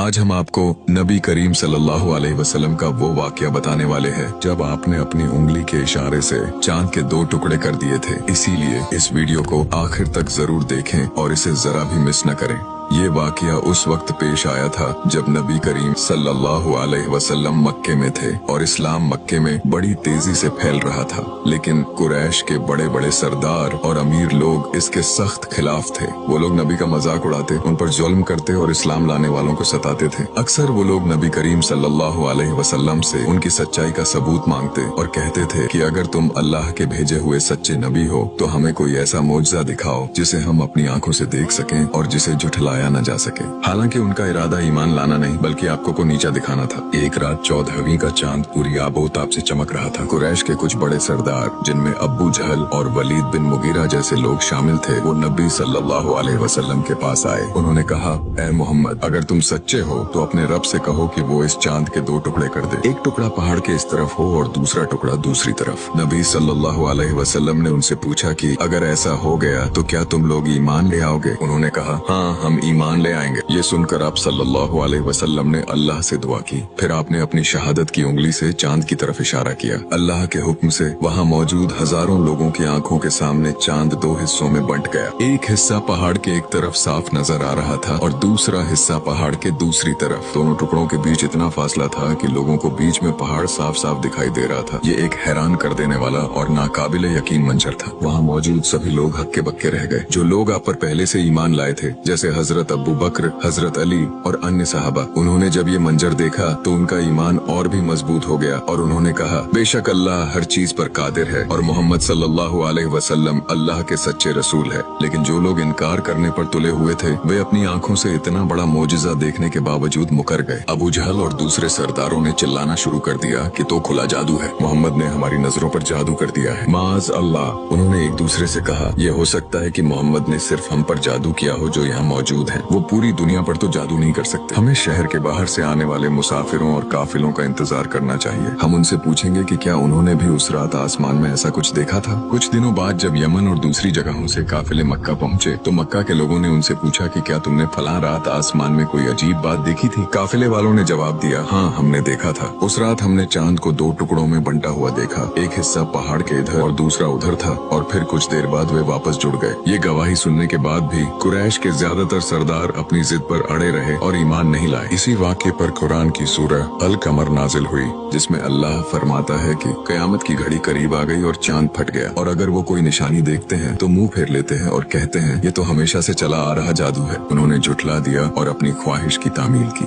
आज हम आपको नबी करीम सल्लल्लाहु अलैहि वसल्लम का वो वाकया बताने वाले हैं जब आपने अपनी उंगली के इशारे से चांद के 2 टुकड़े कर दिए थे। इसीलिए इस वीडियो को आखिर तक जरूर देखें और इसे जरा भी मिस न करें। ये वाकया उस वक्त पेश आया था जब नबी करीम सल्लल्लाहु अलैहि वसल्लम मक्के में थे और इस्लाम मक्के में बड़ी तेजी से फैल रहा था, लेकिन कुरैश के बड़े बड़े सरदार और अमीर लोग इसके सख्त खिलाफ थे। वो लोग नबी का मजाक उड़ाते, उन पर जुल्म करते और इस्लाम लाने वालों को सताते थे। अक्सर वो लोग नबी करीम सल्लल्लाहु अलैहि वसल्लम से उनकी सच्चाई का सबूत मांगते और कहते थे कि अगर तुम अल्लाह के भेजे हुए सच्चे नबी हो तो हमें कोई ऐसा मोजज़ा दिखाओ जिसे हम अपनी आंखों से देख सकें और जिसे झुठलाया न जा सके। हालांकि उनका इरादा ईमान लाना नहीं बल्कि आपको को नीचा दिखाना था। एक रात 14वीं का चांद पूरी आबोताब से चमक रहा था। कुरैश के कुछ बड़े सरदार जिनमें अब्बू जहल और वलीद बिन मुगीरा जैसे लोग शामिल थे, वो नबी सल्लल्लाहु अलैहि वसल्लम के पास आए। उन्होंने कहा, ऐ मोहम्मद, अगर तुम सच्चे हो तो अपने रब से कहो कि वो इस चांद के 2 टुकड़े कर दे। एक टुकड़ा पहाड़ के इस तरफ हो और दूसरा टुकड़ा दूसरी तरफ। नबी सल्लल्लाहु अलैहि वसल्लम ने उनसे पूछा कि अगर ऐसा हो गया तो क्या तुम लोग ईमान ले आओगे? उन्होंने कहा, हाँ, हम ईमान ले आएंगे। ये सुनकर आप सल्लल्लाहु अलैहि वसल्लम ने अल्लाह से दुआ की। फिर आपने अपनी शहादत की उंगली से चांद की तरफ इशारा किया। अल्लाह के हुक्म से वहाँ मौजूद हजारों लोगों की आंखों के सामने चांद 2 हिस्सों में बंट गया। एक हिस्सा पहाड़ के एक तरफ साफ नजर आ रहा था और दूसरा हिस्सा पहाड़ के दूसरी तरफ। दोनों टुकड़ों के बीच इतना फासला था कि लोगों को बीच में पहाड़ साफ साफ दिखाई दे रहा था। ये एक हैरान कर देने वाला और नाकाबिले यकीन मंजर था। वहाँ मौजूद सभी लोग हक्के बक्के रह गए। जो लोग आप पर पहले से ईमान लाए थे, जैसे हजरत अबू बकर, हजरत अली और अन्य सहाबा, उन्होंने जब ये मंजर देखा तो उनका ईमान और भी मजबूत हो गया और उन्होंने कहा, बेशक अल्लाह हर चीज पर कादिर है और मोहम्मद सल्लल्लाहु अलैहि वसल्लम अल्लाह के सच्चे रसूल है। लेकिन जो लोग इनकार करने पर तुले हुए थे, वे अपनी आंखों से इतना बड़ा मोजिजा देखने के बावजूद मुकर गए। अबू जहल और दूसरे सरदारों ने चिल्लाना शुरू कर दिया कि तो खुला जादू है, मोहम्मद ने हमारी नजरों पर जादू कर दिया है, माज अल्लाह। उन्होंने एक दूसरे से कहा, यह हो सकता है कि मोहम्मद ने सिर्फ हम पर जादू किया हो जो यहाँ मौजूद है, वो पूरी दुनिया पर तो जादू नहीं कर सकते। हमें शहर के बाहर से आने वाले मुसाफिरों और काफिलों का इंतजार करना चाहिए। हम उनसे पूछेंगे कि क्या उन्होंने भी उस रात आसमान में ऐसा कुछ देखा था। कुछ दिनों बाद जब यमन और दूसरी जगहों से काफिले मक्का पहुँचे तो मक्का के लोगों ने उनसे पूछा कि क्या तुमने फलां रात आसमान में कोई अजीब बात देखी थी? काफिले वालों ने जवाब दिया, हाँ, हमने देखा था। उस रात हमने चांद को 2 टुकड़ों में बंटा हुआ देखा। एक हिस्सा पहाड़ के इधर और दूसरा उधर था और फिर कुछ देर बाद वे वापस जुड़ गए। ये गवाही सुनने के बाद भी कुरैश के ज्यादातर सरदार अपनी जिद पर अड़े रहे और ईमान नहीं लाए। इसी वाक़े पर कुरान की सूरह अल कमर नाजिल हुई, जिसमें अल्लाह फरमाता है कि कयामत की घड़ी करीब आ गई और चांद फट गया, और अगर वो कोई निशानी देखते हैं तो मुंह फेर लेते हैं और कहते हैं, ये तो हमेशा से चला आ रहा जादू है। उन्होंने झुठला दिया और अपनी ख्वाहिश की तामील की।